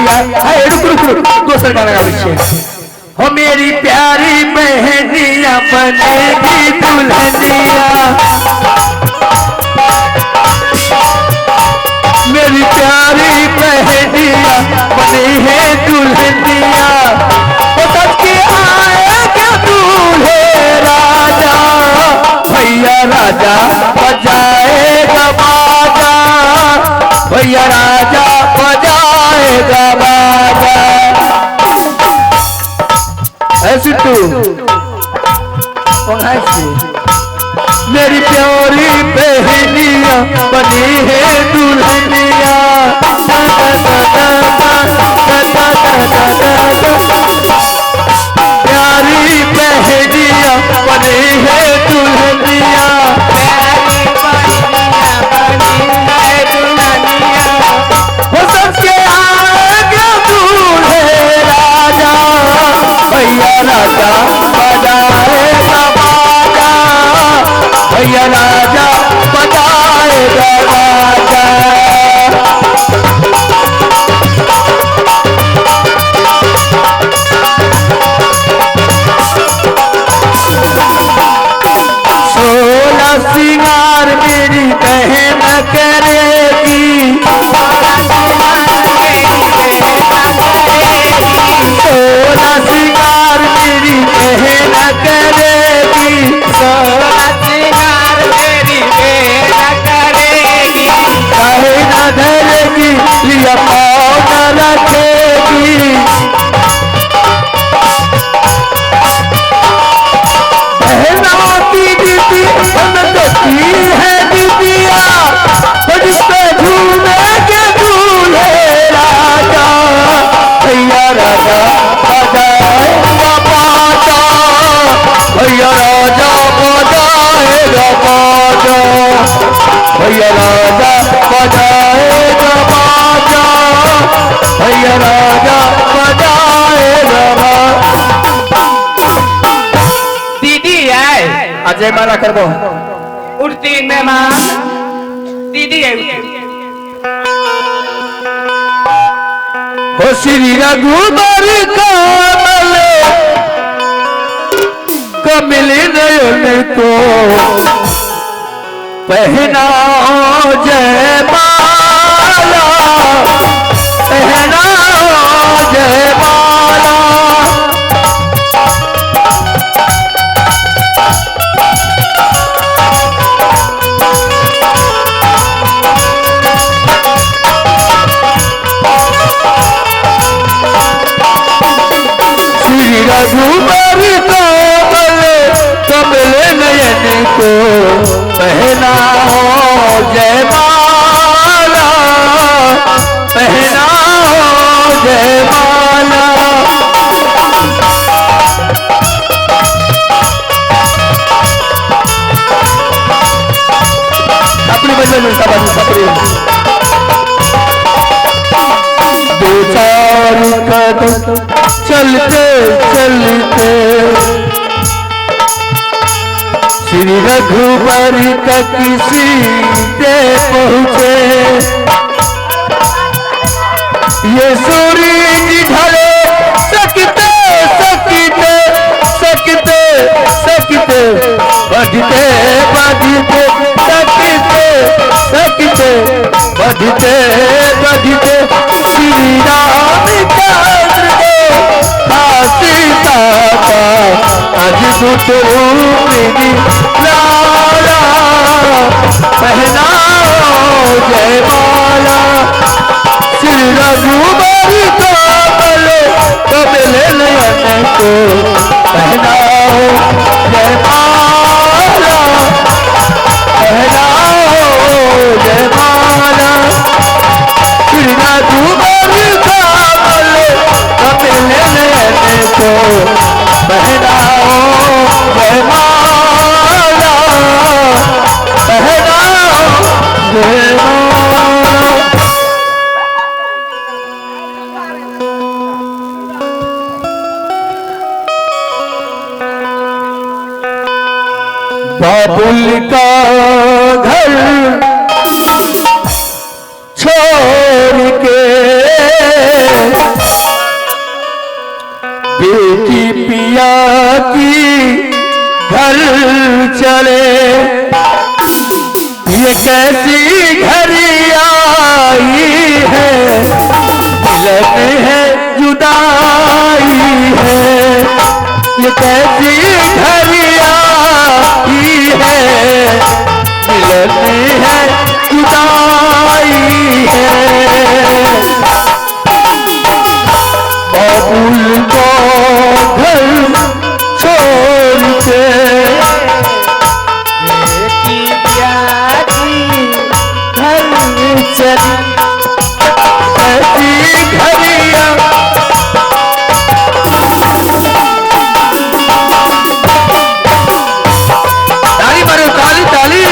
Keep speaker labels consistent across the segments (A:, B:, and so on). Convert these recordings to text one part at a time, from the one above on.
A: बहनिया रुक रुक रुक दूसरा गाना गा पीछे हो मेरी प्यारी बहनिया बनेगी दुल्हनिया मेरी प्यारी बहनिया बनी है दुल्हनिया वो सबके आएगा दूल्हे राजा भैया राजा बजाएगा बाजा भैया राजा बजाएगा बाजा ऐसी तू मेरी प्यारी बहनिया बनी है दुल्हनिया प्यारी बहनिया बनी है दुल्हनिया हो सबके आगे दूल्हे राजा भैया राजा बजाएगा बाजा भैया राजा बजाएगा बाजा सोलह सिंगार मेरी बहन करेगी सोलह सिंगार मेरी बहन करेगी सोलह सिंगार मेरी बहन करेगी कहे न धरेगी लिया पाँव न रखेगी बहना की दीदी हम देखी है दीदिया जिसपे झूमेंगे दूल्हे राजा भैया राजा बजाएगा बाजा भैया राजा बजाएगा बाजा भैया राजा बजाएगा बाजा भैया राजा बजाएगा बाजा दीदी है अजय माला कर दो उड़ती मेहमान दीदी है हो श्री रघुबर कमल नयन को पहना जय माला पहना जय माला रघुबर कमल नयन को पहना हो जय माला पहना हो जय माला अपनी बजन में अपनी दो चार कदम चलते चलते श्री रघुबर तक सीते पहुँचे ये सूरज ढले सकते सकते सकते सकते बढ़ते बढ़ते सकते सकते बढ़ते बढ़ते श्री राम चंद्र सीता का आज तो मेरी लाला पहना जय माला श्री रघुबर कमल नयन को पहना जय माला पहना जय माला श्री रघुबर कमल नयन को पहनाओ जय माला पहनाओ चले ये कैसी घड़ी आई है, मिलन है जुदाई है, ये कैसी घड़ी आई है, मिलन है जुदाई है। बाबुल को घर छोड़ के चली ऐसी घड़ियां ताली मारो ताली ताली।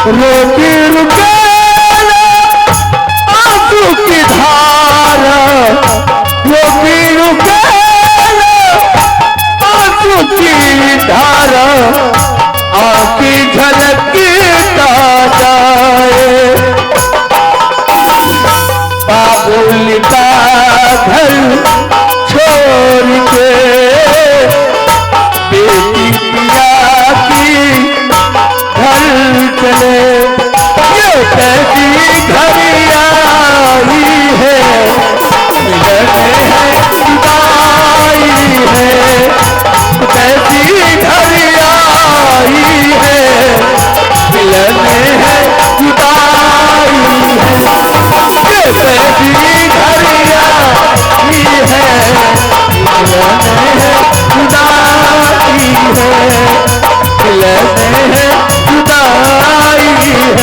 A: रोके रुके आंसू की धारा, रोके रुके आंसू की धारा, आंखी झलकता जाए। बाबुल का घर छोड़ के बेटी पिया की घर चले, ये कैसी घड़ी आई है, मिलन है जुदाई है, कैसी घड़ी आई है, मिलन है जुदाई है, ये कैसी घड़ी आई है, मिलन है जुदाई है, मिलन है जुदाई है,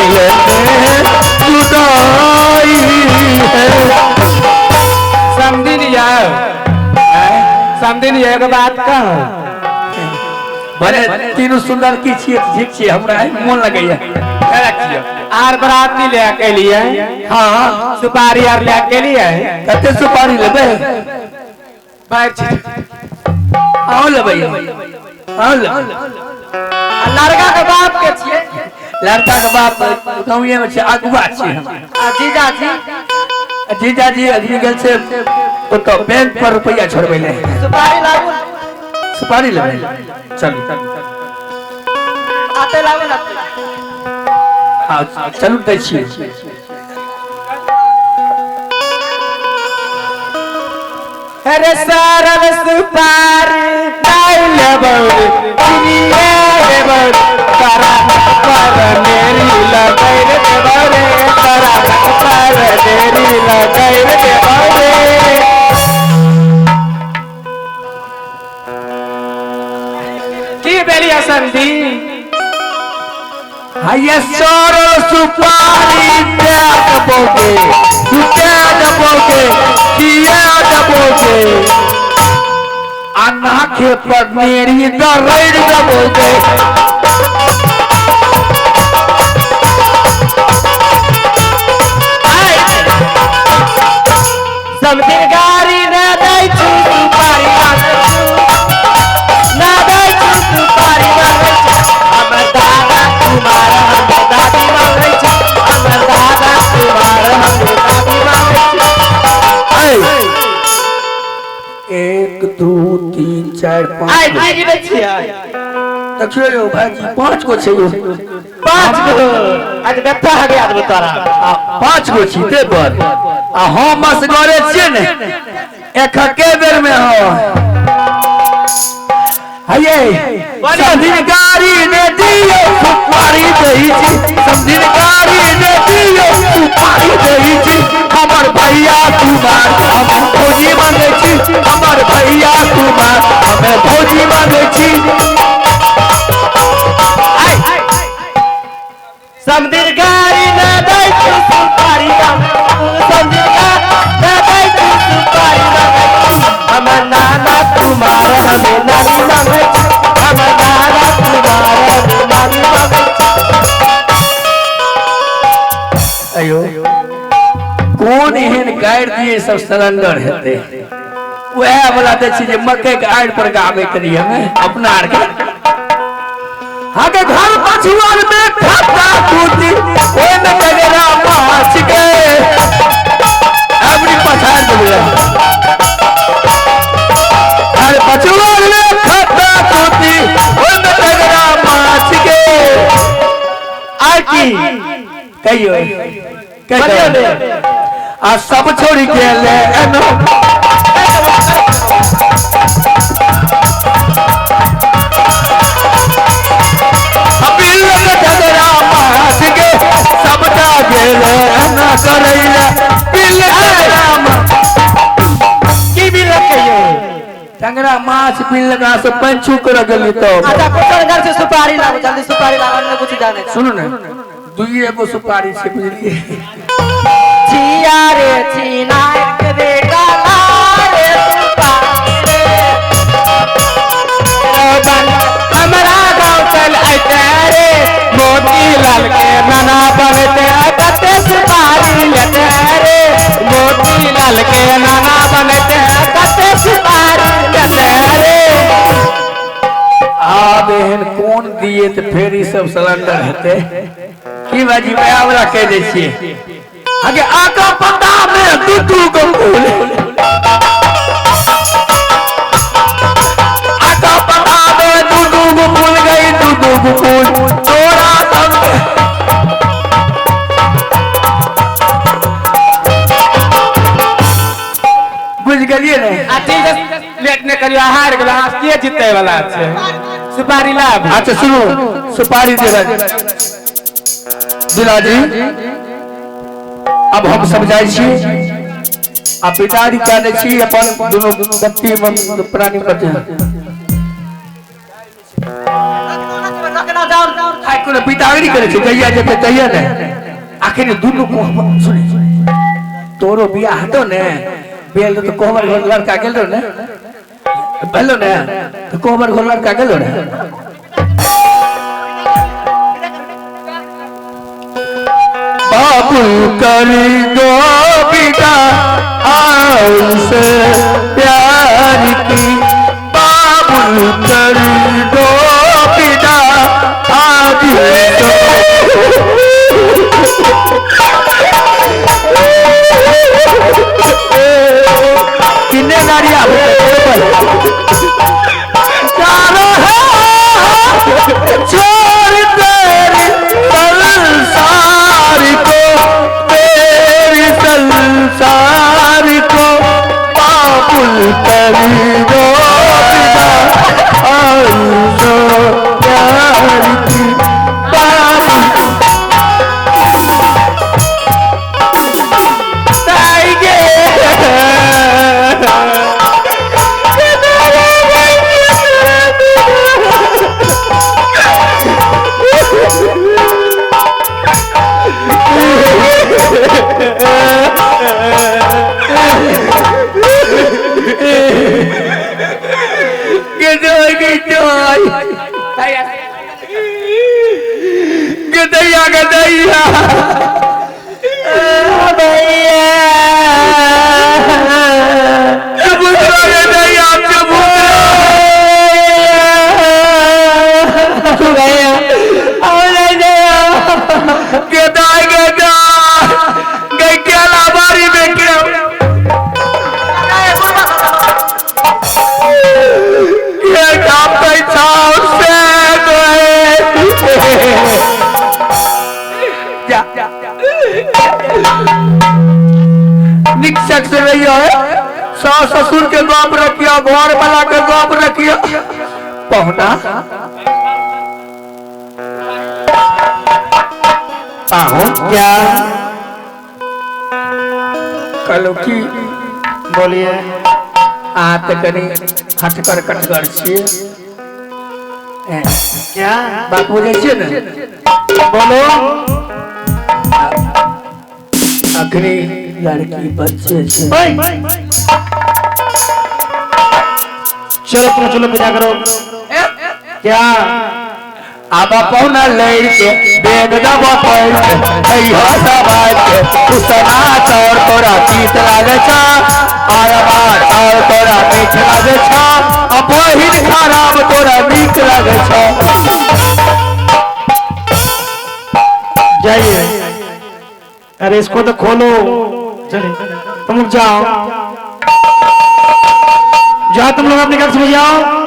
A: मिलन जुदाई है।
B: समझी नहीं आए, समझी नहीं आएगा बात का।
A: बने तीनों सुंदर की छिए ठीक छिए, हमरा मन लगैया
B: आर बरात नहीं ले के लिए।
A: हाँ
B: सुपारी आर ले के लिए
A: कते सुपारी लेबे,
B: बैठ
A: आओ लेबे, आओ ले।
B: लड़का के बाप के छिए,
A: लड़का के बाप गाँव में छै, अगुआ छिए हम।
B: जीजा जी
A: जीजा जी अभी गेल से तो बैंक पर रुपया छोड़बे ले,
B: सुपारी लागू,
A: सुपारी लेबे, चलू
B: आते लागू ना।
A: हाँ चलू दै छिए।
B: अरे सारल सुपारी नहीं लेबो, दुनिया लेबो, तारा पर मेरी लगाई रे देवरे, तारा पर मेरी लगाई रे देवरे। की बेलिया संधि
A: ये सारल सुपारी त्याग बोगे, त्याग बोगे, त्याग बोगे, आंखें पर मेरी दर्द बोगे।
B: समझी गारी ना दई छु सुपारी ना दई छु सुपारी हमर दादा तुम्हारा हमर दादी मांगे छ, हमर दादा तुम्हारा हमर दादी मांगे छ।
A: 1 2 3 4 5
B: आई भागी रे छिया
A: देखियो यो भाजी 5 गो छै,
B: 5 गो आज बेटा आ गया तोरा
A: 5 गो छी ते पर आ हम असगरे छिए ने एकके बेर में हो हये समझिनकारी ने दियो सुपारी दई छी, समझिनकारी ने दियो सुपारी दई छी, हमर भैया तुम्हार हम खोजी मांगे छी, हमर भैया कुमार हमें भौजी मांगे छी
B: समदिर गाड़ी न दै तू सुपारी समदिर न दै तू सुपारी हमर नाना कुमार हमें नानी मांगे हमर नाना कुमार हमें नानी मांगे
A: अयो कौन एहन गाड़ दिए सब सिलेंडर हेते वह वाला दे छी जे मकई के आड़ पर गावे करी हमें अपना आड़ के आगे घर पछुआर में खाता टूटी ओए में तगड़ा माछ के अपनी पछाड़ दे घर पछुआर में खाता टूटी ओए में तगड़ा माछ के आकी कहियो कहियो आ सब छोड़ी गेले एनो टंगरा माछ बिल लगा से पंचू कर गली तो
B: अच्छा कोकर घर से सुपारी लाओ जल्दी सुपारी लाओ ने कुछ जाने
A: सुनो ना दुई एगो सुपारी से बुझलिए
B: छिया रे छीना के बेटा रे सुपारी बन हमरा गांव चल आते रे मोती लाल के नाना बनते कते सुपारी लेते रे मोती लाल के नाना बनते कते सुपारी लेते रे
A: आ बहन कौन दिए तो फिर ये सब सिलेंडर हेते की बाजी बया वाला कह दे छिए आगे आका पता में दूधू को फूल आका पता में दूधू को फूल गई दूधू को फूल तोड़ा सब बुझ गलिए ने
B: ठीक है लेट ने करियो हार गेला के जीते वाला छै सुपारी लाभ
A: अच्छा सुनो सुपारी दिला जी अब हम समझाई छी आ पिताजी जाने छी अपन दोनों व्यक्ति में प्राणी करते हैं खाय को पिताजी करे छी जइया जते तइया ने आखिर दोनों को सुनी तोरो बियाह हटो ने बेल तो कोमर घर लड़का गेलो ने बेलो ने तो कोमर घर लड़का गेलो ने बाबू करी दो बेटा आओ से प्यार की बाबू करी दो बेटा आदि किन्ने नारिया चारों है छोड़ तेरी संसार को तेरी संसार को बाबुल करी दो आईशो प्यार की गदैया गदैया भैया चबूतरा गदैया चबूतरा गया और गया गदाई गदा गई क्या लाबारी में क्या ये काम पैसा से निक्षक से नहीं है सास ससुर के गप रखियो घर वाला के गप रखियो पहुना पाहु क्या
B: कलो की बोलिए
A: तो कनी खटकर कटकर छिए
B: क्या
A: बात बुझे छिए ना
B: बोलो
A: अखनी लड़की बच्चे छे
B: चलो तुम चलो पूजा करो क्या
A: अब पौना लड़ के बेग दबा पड़ के हैया दबाई के उसना चौर तोरा तीत लागे छा आरबा चौर तोरा मीठ लागे छा अपहिन खराब तोरा नीक लागे छा
B: जाइए अरे इसको तो खोलो चलिए तुम लोग जाओ जाओ तुम लोग अपने घर से जाओ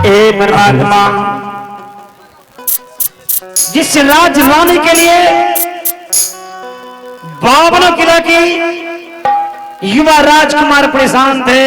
B: हे परमात्मा जिस राज लाने के लिए 52 किलो की युवा राजकुमार परेशान थे